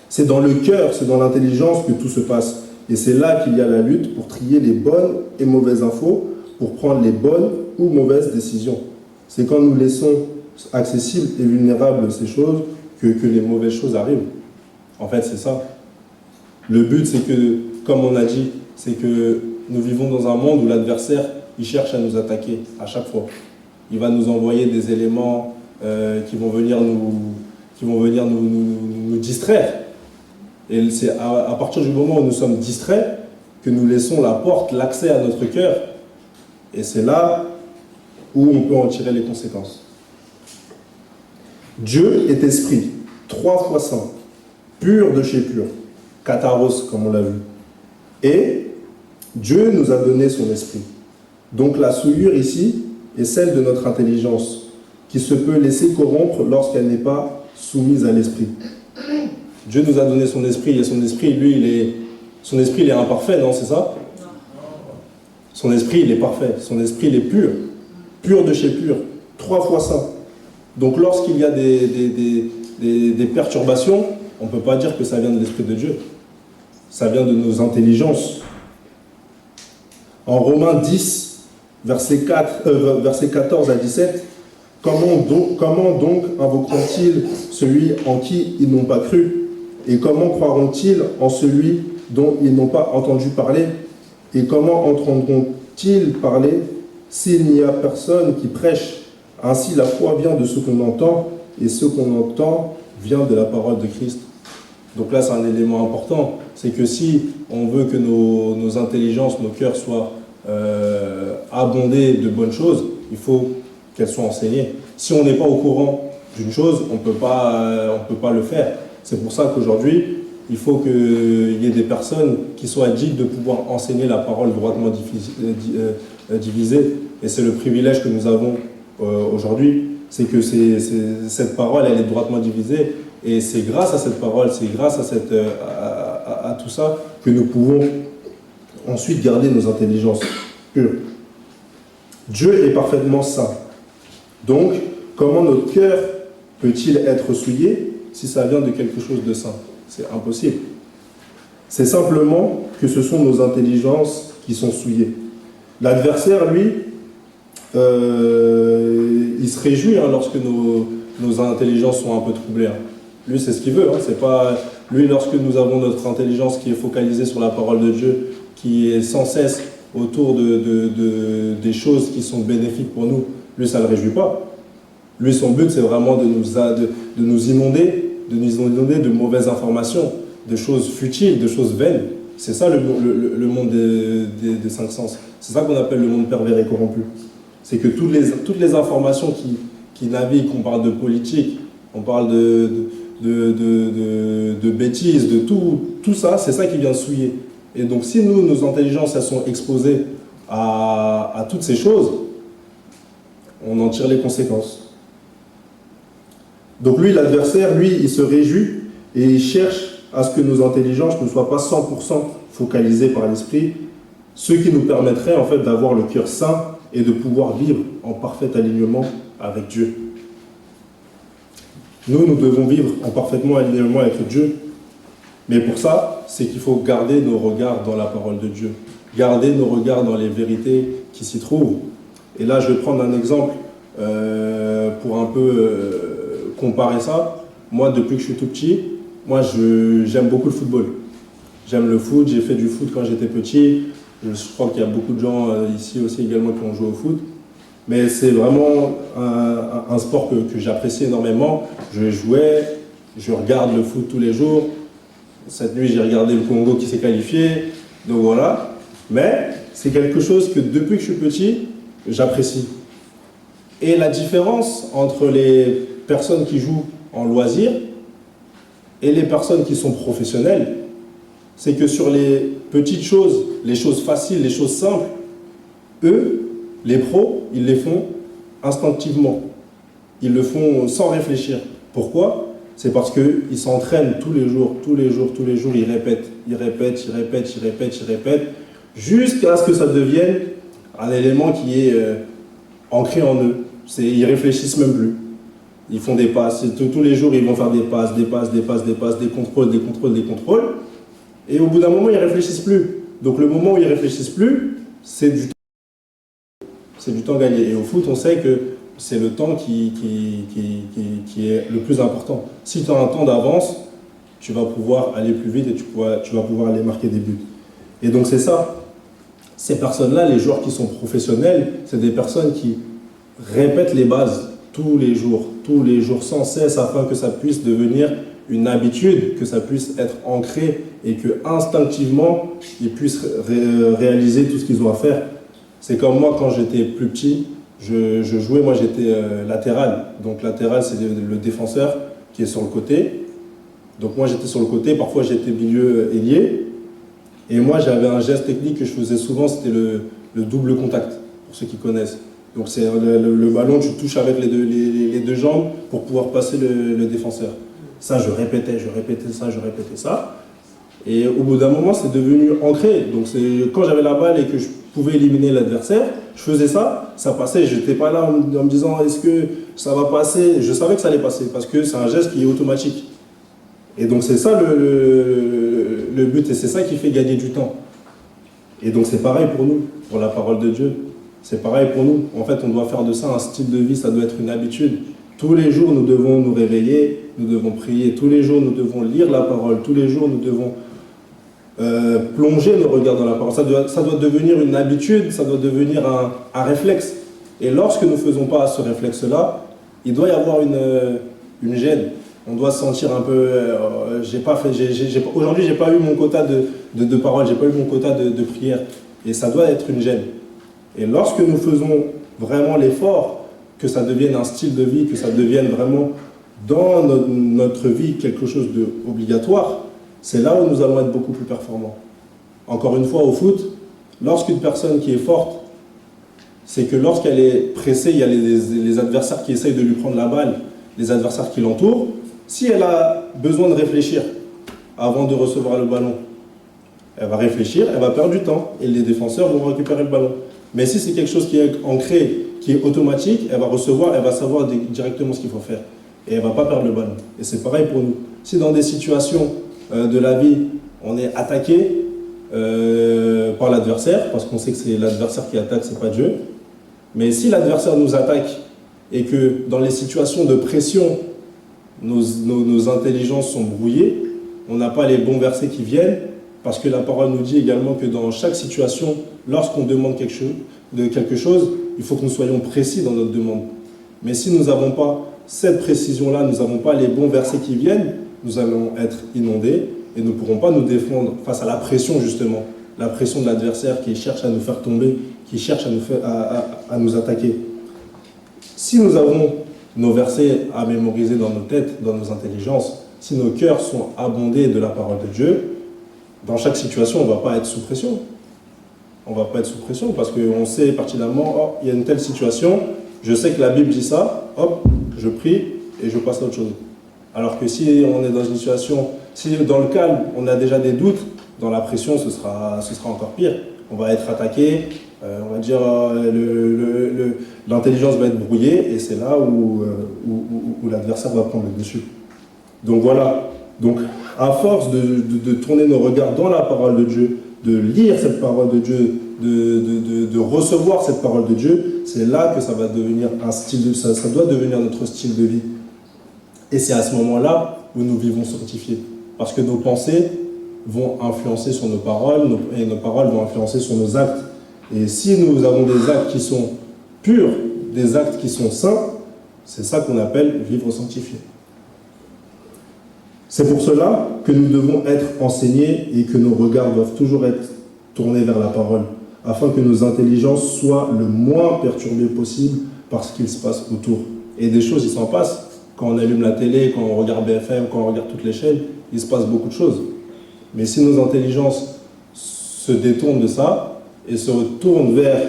C'est dans le cœur, c'est dans l'intelligence que tout se passe. Et c'est là qu'il y a la lutte pour trier les bonnes et mauvaises infos, pour prendre les bonnes ou mauvaises décisions. C'est quand nous laissons accessibles et vulnérables ces choses que les mauvaises choses arrivent. En fait, c'est ça. Le but, c'est que, comme on a dit, c'est que nous vivons dans un monde où l'adversaire, il cherche à nous attaquer à chaque fois. Il va nous envoyer des éléments qui vont venir nous distraire. Et c'est à partir du moment où nous sommes distraits que nous laissons la porte, l'accès à notre cœur. Et c'est là où on peut en tirer les conséquences. Dieu est esprit, 3 fois saint, pur de chez pur, kataros comme on l'a vu. Et Dieu nous a donné son esprit. Donc la souillure ici est celle de notre intelligence, qui se peut laisser corrompre lorsqu'elle n'est pas soumise à l'esprit. Dieu nous a donné son esprit, et son esprit, lui, son esprit, il est imparfait, non, c'est ça? Son esprit, il est parfait, son esprit, il est pur, pur de chez pur, 3 fois saint. Donc lorsqu'il y a des perturbations, on ne peut pas dire que ça vient de l'esprit de Dieu. Ça vient de nos intelligences. En Romains 10, versets 14 à 17, comment donc invoqueront-ils celui en qui ils n'ont pas cru? Et comment croiront-ils en celui dont ils n'ont pas entendu parler? Et comment entendront-ils parler s'il n'y a personne qui prêche? Ainsi, la foi vient de ce qu'on entend, et ce qu'on entend vient de la parole de Christ. Donc là, c'est un élément important. C'est que si on veut que nos intelligences, nos cœurs soient abondés de bonnes choses, il faut qu'elles soient enseignées. Si on n'est pas au courant d'une chose, on ne peut pas le faire. C'est pour ça qu'aujourd'hui, il faut qu'il y ait des personnes qui soient dignes de pouvoir enseigner la parole droitement divisée. Et c'est le privilège que nous avons aujourd'hui. C'est que cette parole, elle est droitement divisée. Et c'est grâce à cette parole, c'est grâce à tout ça que nous pouvons ensuite garder nos intelligences pures. Dieu est parfaitement saint. Donc, comment notre cœur peut-il être souillé si ça vient de quelque chose de saint? C'est impossible. C'est simplement que ce sont nos intelligences qui sont souillées. L'adversaire, lui, il se réjouit lorsque nos intelligences sont un peu troublées. Lui, c'est ce qu'il veut. C'est pas... Lui, lorsque nous avons notre intelligence qui est focalisée sur la parole de Dieu, qui est sans cesse autour des choses qui sont bénéfiques pour nous, lui, ça ne le réjouit pas. Lui, son but, c'est vraiment de nous inonder de mauvaises informations, de choses futiles, de choses vaines. C'est ça le monde des cinq sens. C'est ça qu'on appelle le monde pervers et corrompu. C'est que toutes les informations qui naviguent, on parle de politique, on parle de bêtises, de tout ça, c'est ça qui vient souiller. Et donc si nos intelligences, elles sont exposées à toutes ces choses, on en tire les conséquences. Donc lui, l'adversaire, lui, il se réjouit et il cherche à ce que nos intelligences ne soient pas 100% focalisées par l'esprit, ce qui nous permettrait en fait d'avoir le cœur saint et de pouvoir vivre en parfait alignement avec Dieu. Nous devons vivre en parfaitement alignement avec Dieu. Mais pour ça, c'est qu'il faut garder nos regards dans la parole de Dieu. Garder nos regards dans les vérités qui s'y trouvent. Et là, je vais prendre un exemple pour un peu comparer ça. Moi, depuis que je suis tout petit, j'aime beaucoup le football. J'aime le foot, j'ai fait du foot quand j'étais petit. Je crois qu'il y a beaucoup de gens ici aussi également qui ont joué au foot. Mais c'est vraiment un sport que j'apprécie énormément. Je jouais, je regarde le foot tous les jours. Cette nuit, j'ai regardé le Congo qui s'est qualifié. Donc voilà. Mais c'est quelque chose que depuis que je suis petit, j'apprécie. Et la différence entre les personnes qui jouent en loisir et les personnes qui sont professionnelles, c'est que sur les petites choses, les choses faciles, les choses simples, eux, Les pros, ils les font instinctivement. Ils le font sans réfléchir. Pourquoi? C'est parce qu'ils s'entraînent tous les jours, ils répètent, jusqu'à ce que ça devienne un élément qui est ancré en eux. Ils réfléchissent même plus. Ils font des passes. Tous les jours, ils vont faire des passes, des contrôles. Et au bout d'un moment, ils ne réfléchissent plus. Donc le moment où ils ne réfléchissent plus, c'est du temps gagné. Et au foot, on sait que c'est le temps qui est le plus important. Si tu as un temps d'avance, tu vas pouvoir aller plus vite et tu vas pouvoir aller marquer des buts. Et donc c'est ça. Ces personnes-là, les joueurs qui sont professionnels, c'est des personnes qui répètent les bases tous les jours, sans cesse, afin que ça puisse devenir une habitude, que ça puisse être ancré et que instinctivement, ils puissent réaliser tout ce qu'ils ont à faire. C'est comme moi, quand j'étais plus petit, je jouais, moi j'étais latéral. Donc latéral, c'est le défenseur qui est sur le côté. Donc moi j'étais sur le côté, parfois j'étais milieu ailier. Et moi j'avais un geste technique que je faisais souvent, c'était le double contact, pour ceux qui connaissent. Donc c'est le ballon, tu touches avec les deux jambes pour pouvoir passer le défenseur. Ça, je répétais ça. Et au bout d'un moment, c'est devenu ancré. Donc quand j'avais la balle et que je pouvais éliminer l'adversaire, je faisais ça, ça passait. Je n'étais pas là en me disant est-ce que ça va passer. Je savais que ça allait passer parce que c'est un geste qui est automatique. Et donc c'est ça le but et c'est ça qui fait gagner du temps. Et donc c'est pareil pour nous, pour la parole de Dieu. C'est pareil pour nous. En fait, on doit faire de ça un style de vie, ça doit être une habitude. Tous les jours, nous devons nous réveiller, nous devons prier. Tous les jours, nous devons lire la parole. Tous les jours, nous devons plonger nos regards dans la parole. Ça doit devenir une habitude, ça doit devenir un réflexe. Et lorsque nous ne faisons pas ce réflexe-là, il doit y avoir une gêne. On doit se sentir un peu... Aujourd'hui, je n'ai pas eu mon quota de parole, je n'ai pas eu mon quota de prière. Et ça doit être une gêne. Et lorsque nous faisons vraiment l'effort, que ça devienne un style de vie, que ça devienne vraiment dans notre vie quelque chose d'obligatoire, c'est là où nous allons être beaucoup plus performants. Encore une fois, au foot, lorsqu'une personne qui est forte, c'est que lorsqu'elle est pressée, il y a les adversaires qui essayent de lui prendre la balle, les adversaires qui l'entourent. Si elle a besoin de réfléchir avant de recevoir le ballon, elle va réfléchir, elle va perdre du temps et les défenseurs vont récupérer le ballon. Mais si c'est quelque chose qui est ancré, qui est automatique, elle va recevoir, elle va savoir directement ce qu'il faut faire. Et elle ne va pas perdre le ballon. Et c'est pareil pour nous. Si dans des situations de la vie, on est attaqué par l'adversaire, parce qu'on sait que c'est l'adversaire qui attaque, c'est pas Dieu. Mais si l'adversaire nous attaque et que dans les situations de pression, nos intelligences sont brouillées, on n'a pas les bons versets qui viennent, parce que la parole nous dit également que dans chaque situation, lorsqu'on demande quelque chose, il faut que nous soyons précis dans notre demande. Mais si nous n'avons pas cette précision-là, nous n'avons pas les bons versets qui viennent, nous allons être inondés et nous ne pourrons pas nous défendre face à la pression justement, la pression de l'adversaire qui cherche à nous faire tomber, qui cherche à nous attaquer. Si nous avons nos versets à mémoriser dans nos têtes, dans nos intelligences, si nos cœurs sont abondés de la parole de Dieu, dans chaque situation, on ne va pas être sous pression. On ne va pas être sous pression parce qu'on sait pertinemment, oh, il y a une telle situation, je sais que la Bible dit ça, hop, je prie et je passe à autre chose. Alors que si on est dans une situation, si dans le calme, on a déjà des doutes, dans la pression, ce sera encore pire. On va être attaqué, on va dire, l'intelligence va être brouillée et c'est là où l'adversaire va prendre le dessus. Donc voilà. Donc, à force de tourner nos regards dans la parole de Dieu, de lire cette parole de Dieu, de recevoir cette parole de Dieu, c'est là que ça va devenir un style de, ça doit devenir notre style de vie. Et c'est à ce moment-là où nous vivons sanctifiés. Parce que nos pensées vont influencer sur nos paroles, et nos paroles vont influencer sur nos actes. Et si nous avons des actes qui sont purs, des actes qui sont saints, c'est ça qu'on appelle vivre sanctifié. C'est pour cela que nous devons être enseignés et que nos regards doivent toujours être tournés vers la parole, afin que nos intelligences soient le moins perturbées possible par ce qu'il se passe autour. Et des choses, il s'en passe. Quand on allume la télé, quand on regarde BFM, quand on regarde toutes les chaînes, il se passe beaucoup de choses. Mais si nos intelligences se détournent de ça et se retournent vers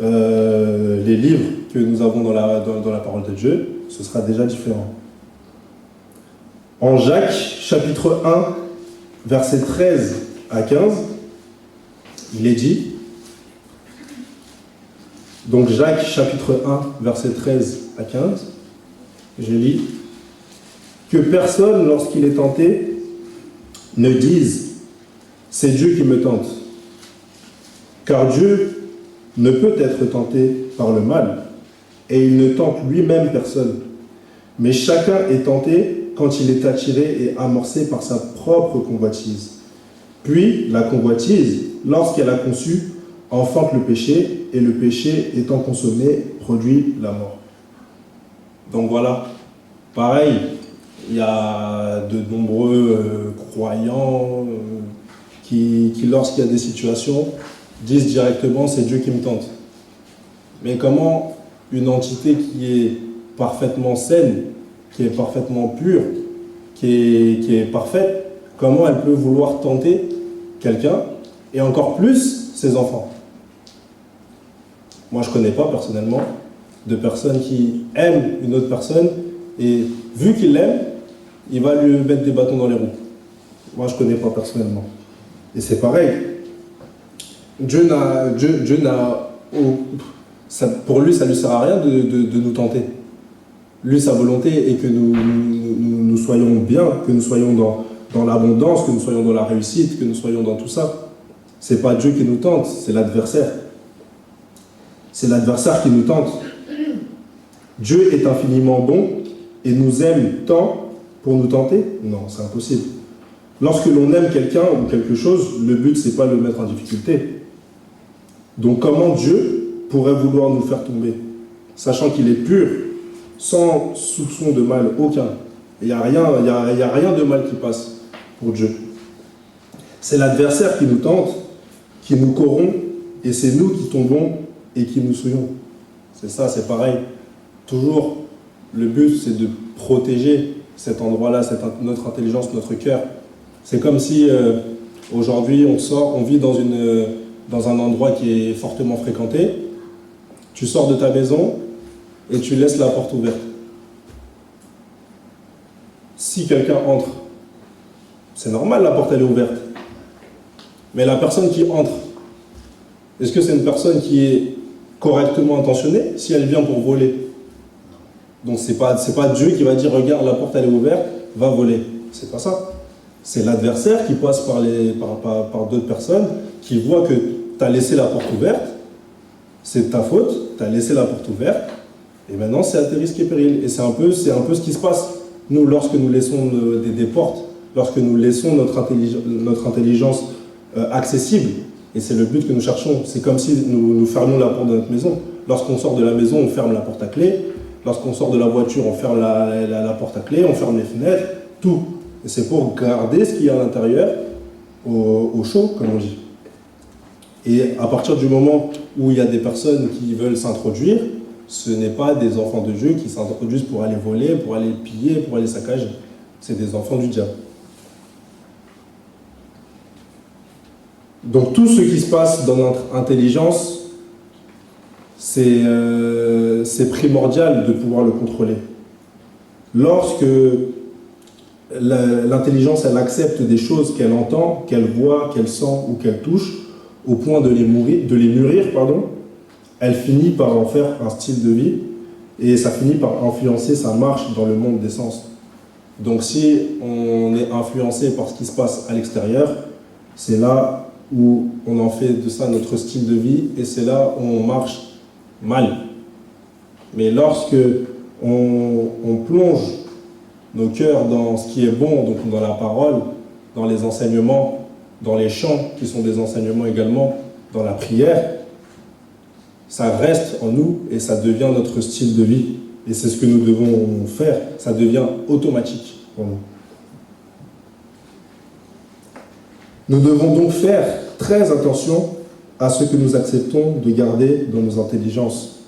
les livres que nous avons dans la parole de Dieu, ce sera déjà différent. En Jacques, chapitre 1, versets 13 à 15, il est dit, donc Jacques, chapitre 1, versets 13 à 15, je lis, que personne, lorsqu'il est tenté, ne dise « c'est Dieu qui me tente ». Car Dieu ne peut être tenté par le mal, et il ne tente lui-même personne. Mais chacun est tenté quand il est attiré et amorcé par sa propre convoitise. Puis, la convoitise, lorsqu'elle a conçu, enfante le péché, et le péché, étant consommé, produit la mort. Donc voilà, pareil, il y a de nombreux croyants qui, lorsqu'il y a des situations, disent directement « c'est Dieu qui me tente ». Mais comment une entité qui est parfaitement saine, qui est parfaitement pure, qui est parfaite, comment elle peut vouloir tenter quelqu'un, et encore plus ses enfants? Moi, je ne connais pas personnellement de personnes qui aiment une autre personne, et vu qu'il l'aime, il va lui mettre des bâtons dans les roues. Moi, je ne connais pas personnellement. Et c'est pareil. Dieu n'a pour lui, ça ne lui sert à rien de nous tenter. Lui, sa volonté est que nous soyons bien, que nous soyons dans l'abondance, que nous soyons dans la réussite, que nous soyons dans tout ça. Ce n'est pas Dieu qui nous tente, c'est l'adversaire. C'est l'adversaire qui nous tente. Dieu est infiniment bon et nous aime tant pour nous tenter? Non, c'est impossible. Lorsque l'on aime quelqu'un ou quelque chose, le but, c'est pas de le mettre en difficulté. Donc comment Dieu pourrait vouloir nous faire tomber, sachant qu'il est pur, sans soupçon de mal aucun? Il n'y a rien de mal qui passe pour Dieu. C'est l'adversaire qui nous tente, qui nous corrompt, et c'est nous qui tombons et qui nous souillons. C'est ça, c'est pareil. Toujours, le but, c'est de protéger cet endroit-là, notre intelligence, notre cœur. C'est comme si aujourd'hui, on vit dans un endroit qui est fortement fréquenté. Tu sors de ta maison et tu laisses la porte ouverte. Si quelqu'un entre, c'est normal, la porte elle est ouverte. Mais la personne qui entre, est-ce que c'est une personne qui est correctement intentionnée si elle vient pour voler? Donc c'est pas Dieu qui va dire regarde, la porte elle est ouverte, va voler. C'est pas ça. C'est l'adversaire qui passe par d'autres personnes, qui voit que tu as laissé la porte ouverte, c'est de ta faute, tu as laissé la porte ouverte, et maintenant c'est à tes risques et périls. Et c'est un peu ce qui se passe. Nous, lorsque nous laissons des portes, lorsque nous laissons notre intelligence accessible, et c'est le but que nous cherchons, c'est comme si nous fermions la porte de notre maison. Lorsqu'on sort de la maison, on ferme la porte à clé. Lorsqu'on sort de la voiture, on ferme la porte à clé, on ferme les fenêtres, tout. Et c'est pour garder ce qu'il y a à l'intérieur au chaud, comme on dit. Et à partir du moment où il y a des personnes qui veulent s'introduire, ce n'est pas des enfants de Dieu qui s'introduisent pour aller voler, pour aller piller, pour aller saccager. C'est des enfants du diable. Donc tout ce qui se passe dans notre intelligence, c'est primordial de pouvoir le contrôler. Lorsque l'intelligence, elle accepte des choses qu'elle entend, qu'elle voit, qu'elle sent ou qu'elle touche, au point de les mûrir, elle finit par en faire un style de vie et ça finit par influencer sa marche dans le monde des sens. Donc si on est influencé par ce qui se passe à l'extérieur, c'est là où on en fait de ça notre style de vie et c'est là où on marche mal. Mais lorsque on plonge nos cœurs dans ce qui est bon, donc dans la parole, dans les enseignements, dans les chants qui sont des enseignements également, dans la prière, ça reste en nous et ça devient notre style de vie. Et c'est ce que nous devons faire, ça devient automatique pour nous. Nous devons donc faire très attention à ce que nous acceptons de garder dans nos intelligences.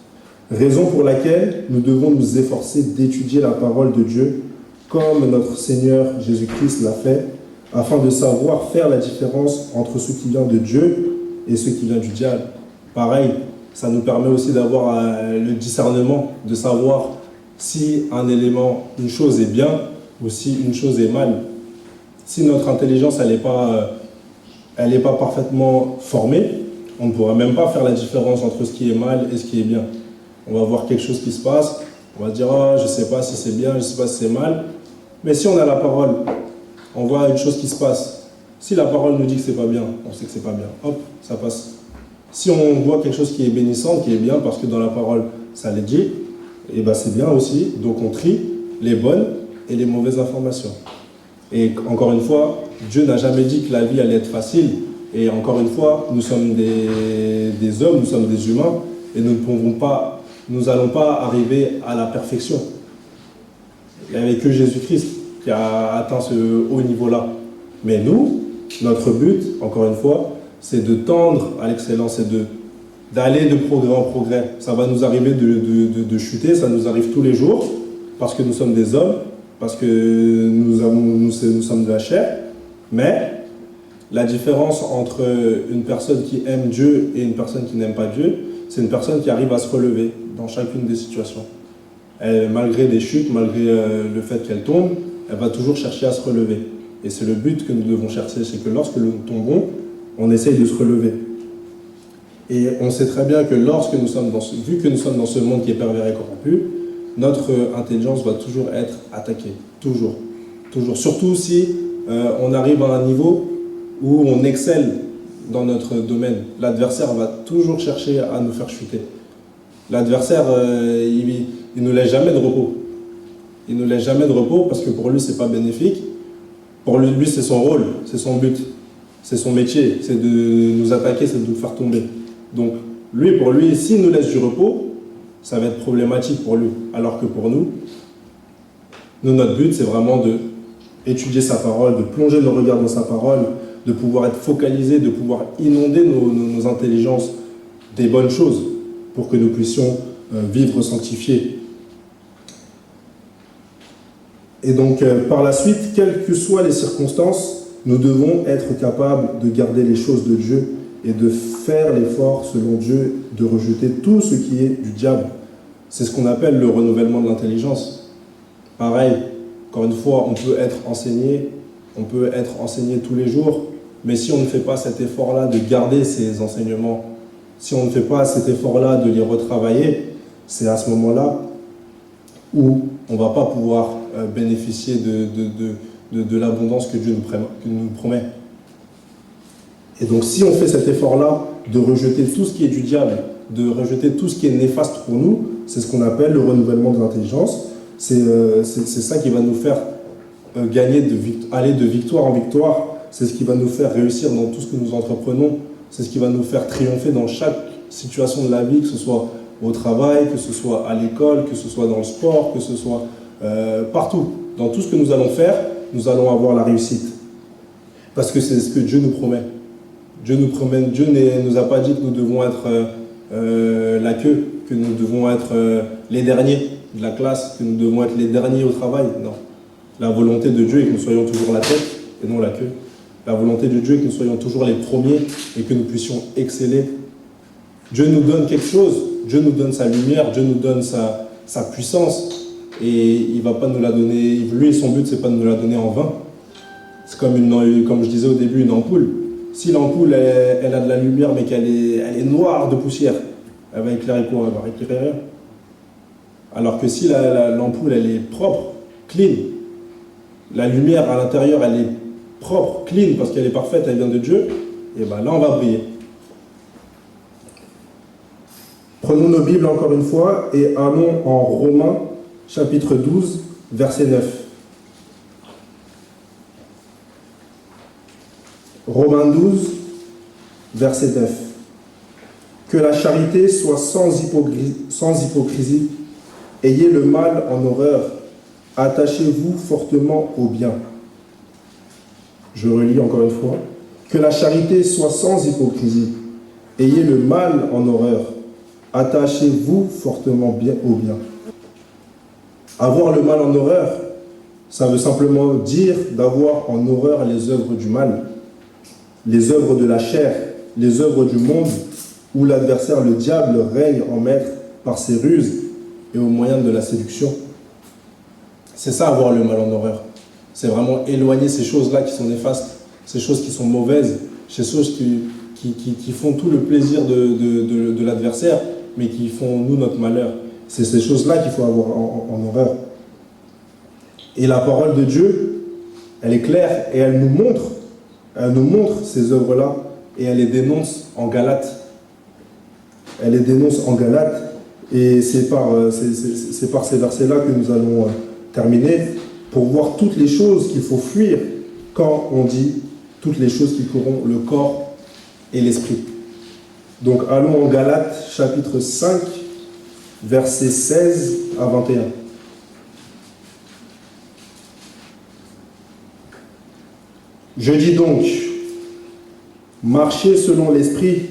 Raison pour laquelle nous devons nous efforcer d'étudier la parole de Dieu comme notre Seigneur Jésus-Christ l'a fait, afin de savoir faire la différence entre ce qui vient de Dieu et ce qui vient du diable. Pareil, ça nous permet aussi d'avoir le discernement, de savoir si un élément, une chose est bien ou si une chose est mal. Si notre intelligence elle n'est pas parfaitement formée, on ne pourra même pas faire la différence entre ce qui est mal et ce qui est bien. On va voir quelque chose qui se passe, on va dire oh, je ne sais pas si c'est bien, je ne sais pas si c'est mal. Mais si on a la parole, on voit une chose qui se passe. Si la parole nous dit que c'est pas bien, on sait que c'est pas bien. Hop, ça passe. Si on voit quelque chose qui est bénissant, qui est bien, parce que dans la parole, ça l'est dit, et ben c'est bien aussi. Donc on trie les bonnes et les mauvaises informations. Et encore une fois, Dieu n'a jamais dit que la vie allait être facile. Et encore une fois, nous sommes des hommes, nous sommes des humains, et nous n'allons pas arriver à la perfection. Il n'y avait que Jésus-Christ qui a atteint ce haut niveau-là. Mais nous, notre but, encore une fois, c'est de tendre à l'excellence et d'aller de progrès en progrès. Ça va nous arriver de chuter, ça nous arrive tous les jours, parce que nous sommes des hommes, parce que nous sommes de la chair. Mais la différence entre une personne qui aime Dieu et une personne qui n'aime pas Dieu, c'est une personne qui arrive à se relever dans chacune des situations. Elle, malgré des chutes, malgré le fait qu'elle tombe, elle va toujours chercher à se relever. Et c'est le but que nous devons chercher, c'est que lorsque nous tombons, on essaye de se relever. Et on sait très bien que vu que nous sommes dans ce monde qui est pervers et corrompu, notre intelligence va toujours être attaquée. Toujours. Toujours. Surtout si on arrive à un niveau où on excelle dans notre domaine. L'adversaire va toujours chercher à nous faire chuter. L'adversaire, il ne laisse jamais de repos. Il ne laisse jamais de repos parce que pour lui, ce n'est pas bénéfique. Pour lui, c'est son rôle, c'est son but, c'est son métier, c'est de nous attaquer, c'est de nous faire tomber. Donc, pour lui, s'il nous laisse du repos, ça va être problématique pour lui. Alors que pour nous, notre but, c'est vraiment d'étudier sa parole, de plonger nos regards dans sa parole, de pouvoir être focalisé, de pouvoir inonder nos intelligences des bonnes choses pour que nous puissions vivre sanctifiés. Et donc, par la suite, quelles que soient les circonstances, nous devons être capables de garder les choses de Dieu et de faire l'effort, selon Dieu, de rejeter tout ce qui est du diable. C'est ce qu'on appelle le renouvellement de l'intelligence. Pareil, encore une fois, on peut être enseigné tous les jours, mais si on ne fait pas cet effort-là de garder ces enseignements, si on ne fait pas cet effort-là de les retravailler, c'est à ce moment-là où on ne va pas pouvoir bénéficier de l'abondance que Dieu nous promet. Et donc si on fait cet effort-là de rejeter tout ce qui est du diable, de rejeter tout ce qui est néfaste pour nous, c'est ce qu'on appelle le renouvellement de l'intelligence. C'est ça qui va nous faire aller de victoire en victoire. C'est ce qui va nous faire réussir dans tout ce que nous entreprenons. C'est ce qui va nous faire triompher dans chaque situation de la vie, que ce soit au travail, que ce soit à l'école, que ce soit dans le sport, que ce soit partout. Dans tout ce que nous allons faire, nous allons avoir la réussite. Parce que c'est ce que Dieu nous promet. Dieu ne nous a pas dit que nous devons être la queue, que nous devons être les derniers de la classe, que nous devons être les derniers au travail. Non. La volonté de Dieu est que nous soyons toujours la tête et non la queue. La volonté de Dieu est que nous soyons toujours les premiers et que nous puissions exceller. Dieu nous donne quelque chose, Dieu nous donne sa lumière, Dieu nous donne sa puissance et il ne va pas nous la donner. Lui, son but, c'est pas de nous la donner en vain. C'est comme je disais au début, une ampoule. Si l'ampoule, elle a de la lumière mais qu'elle est noire de poussière, elle va éclairer quoi? Elle va éclairer rien. Alors que si l'ampoule, elle est propre, clean, la lumière à l'intérieur, elle est propre, clean, parce qu'elle est parfaite, elle vient de Dieu, et bien là, on va briller. Prenons nos Bibles encore une fois et allons en Romains, chapitre 12, verset 9. Romains 12, verset 9. Que la charité soit sans hypocrisie, ayez le mal en horreur, attachez-vous fortement au bien. Je relis encore une fois. Que la charité soit sans hypocrisie, ayez le mal en horreur, attachez-vous fortement au bien. Avoir le mal en horreur, ça veut simplement dire d'avoir en horreur les œuvres du mal, les œuvres de la chair, les œuvres du monde où l'adversaire, le diable, règne en maître par ses ruses et au moyen de la séduction. C'est ça, avoir le mal en horreur. C'est vraiment éloigner ces choses-là qui sont néfastes, ces choses qui sont mauvaises, ces choses qui font tout le plaisir de l'adversaire, mais qui font, nous, notre malheur. C'est ces choses-là qu'il faut avoir en horreur. Et la parole de Dieu, elle est claire et elle nous montre ces œuvres-là et elle les dénonce en Galates. Elle les dénonce en Galates et c'est par ces versets-là que nous allons terminer pour voir toutes les choses qu'il faut fuir quand on dit toutes les choses qui corrompent le corps et l'esprit. Donc allons en Galates chapitre 5, versets 16 à 21. Je dis donc, marchez selon l'esprit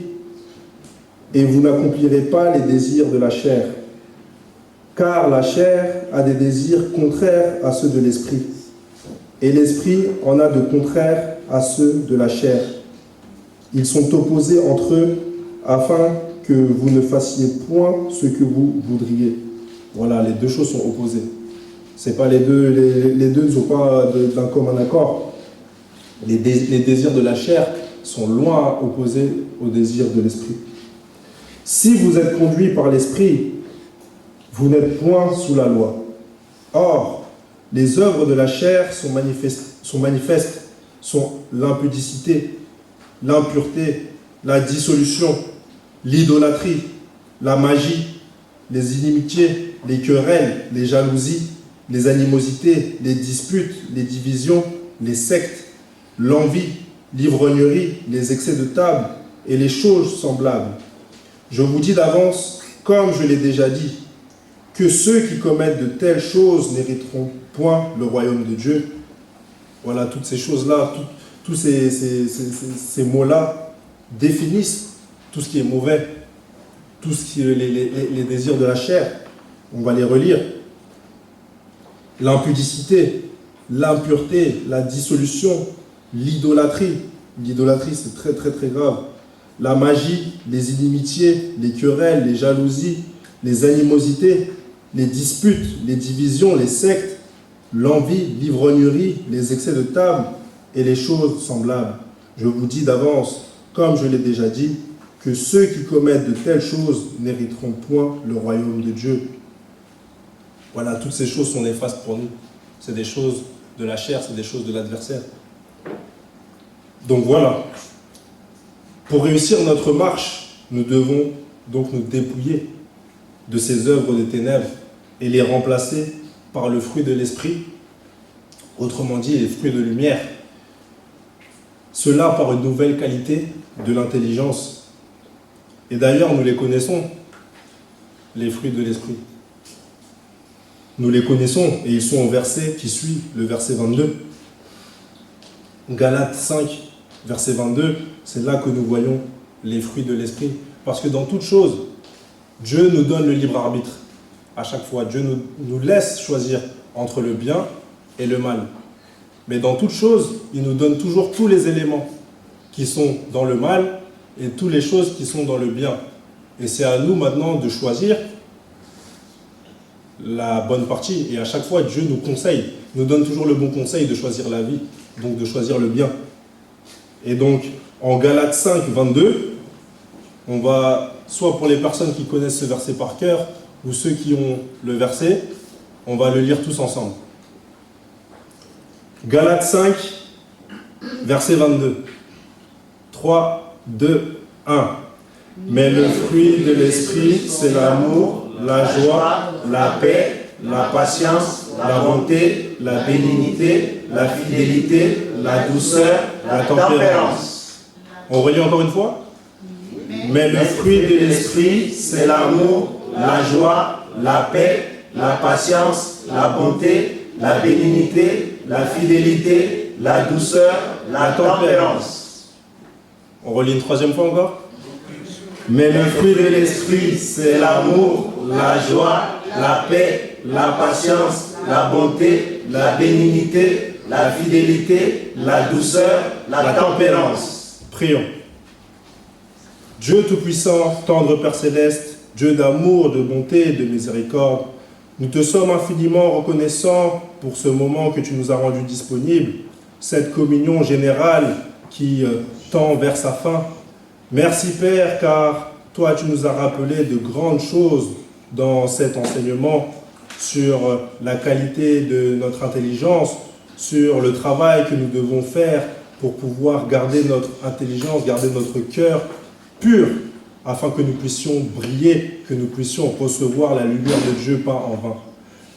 et vous n'accomplirez pas les désirs de la chair, car la chair a des désirs contraires à ceux de l'esprit, et l'esprit en a de contraires à ceux de la chair. Ils sont opposés entre eux afin que vous ne fassiez point ce que vous voudriez. Voilà, les deux choses sont opposées. C'est pas les deux ne sont pas d'un commun accord. Les désirs de la chair sont loin opposés aux désirs de l'esprit. Si vous êtes conduits par l'esprit, vous n'êtes point sous la loi. Or, les œuvres de la chair sont manifestes, sont l'impudicité, l'impureté, la dissolution, l'idolâtrie, la magie, les inimitiés, les querelles, les jalousies, les animosités, les disputes, les divisions, les sectes, l'envie, l'ivrognerie, les excès de table et les choses semblables. Je vous dis d'avance, comme je l'ai déjà dit, que ceux qui commettent de telles choses n'hériteront point le royaume de Dieu. Voilà, toutes ces choses-là, tous ces mots-là définissent tout ce qui est mauvais, tout ce qui est les désirs de la chair. On va les relire. L'impudicité, l'impureté, la dissolution, l'idolâtrie. L'idolâtrie, c'est très très très grave. La magie, les inimitiés, les querelles, les jalousies, les animosités, les disputes, les divisions, les sectes, l'envie, l'ivrognerie, les excès de table et les choses semblables. Je vous dis d'avance, comme je l'ai déjà dit, que ceux qui commettent de telles choses n'hériteront point le royaume de Dieu. Voilà, toutes ces choses sont néfastes pour nous. C'est des choses de la chair, c'est des choses de l'adversaire. Donc voilà. Pour réussir notre marche, nous devons donc nous dépouiller de ces œuvres des ténèbres et les remplacer par le fruit de l'esprit, autrement dit les fruits de lumière. Cela par une nouvelle qualité de l'intelligence. Et d'ailleurs, nous les connaissons, les fruits de l'esprit. Nous les connaissons et ils sont au verset qui suit, le verset 22. Galates 5, verset 22, c'est là que nous voyons les fruits de l'esprit. Parce que dans toute chose, Dieu nous donne le libre arbitre. À chaque fois, Dieu nous laisse choisir entre le bien et le mal. Mais dans toute chose, il nous donne toujours tous les éléments qui sont dans le mal et toutes les choses qui sont dans le bien. Et c'est à nous maintenant de choisir la bonne partie. Et à chaque fois, Dieu nous conseille, nous donne toujours le bon conseil de choisir la vie, donc de choisir le bien. Et donc, en Galates 5, 22, on va, soit pour les personnes qui connaissent ce verset par cœur, ou ceux qui ont le verset, on va le lire tous ensemble. Galates 5, verset 22. 3, 2, 1. Mais le fruit de l'esprit, c'est l'amour, la joie, la paix, la patience, la bonté, la bénignité, la fidélité, la douceur, la tempérance. On relit encore une fois. Mais le fruit de l'esprit, c'est l'amour, la joie, la paix, la patience, la bonté, la bénignité, la fidélité, la douceur, la tempérance. On relit une troisième fois encore. Mais le fruit de l'esprit, c'est l'amour, la joie, la paix, la patience, la bonté, la bénignité, la fidélité, la douceur, la tempérance. Prions. Dieu Tout-Puissant, tendre Père Céleste, Dieu d'amour, de bonté et de miséricorde, nous te sommes infiniment reconnaissants pour ce moment que tu nous as rendu disponible, cette communion générale qui tend vers sa fin. Merci Père, car toi tu nous as rappelé de grandes choses dans cet enseignement sur la qualité de notre intelligence, sur le travail que nous devons faire pour pouvoir garder notre intelligence, garder notre cœur pur, afin que nous puissions briller, que nous puissions recevoir la lumière de Dieu pas en vain.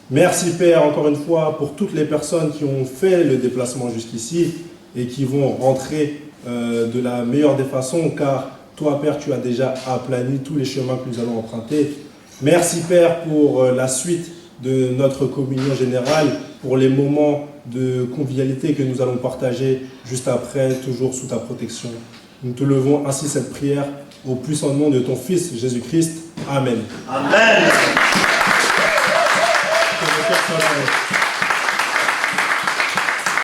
Merci Père, encore une fois, pour toutes les personnes qui ont fait le déplacement jusqu'ici et qui vont rentrer de la meilleure des façons, car toi Père, tu as déjà aplani tous les chemins que nous allons emprunter. Merci Père pour la suite de notre communion générale, pour les moments de convivialité que nous allons partager juste après, toujours sous ta protection. Nous te levons ainsi cette prière au puissant nom de ton Fils Jésus-Christ. Amen. Amen. Que le Père soit avec vous.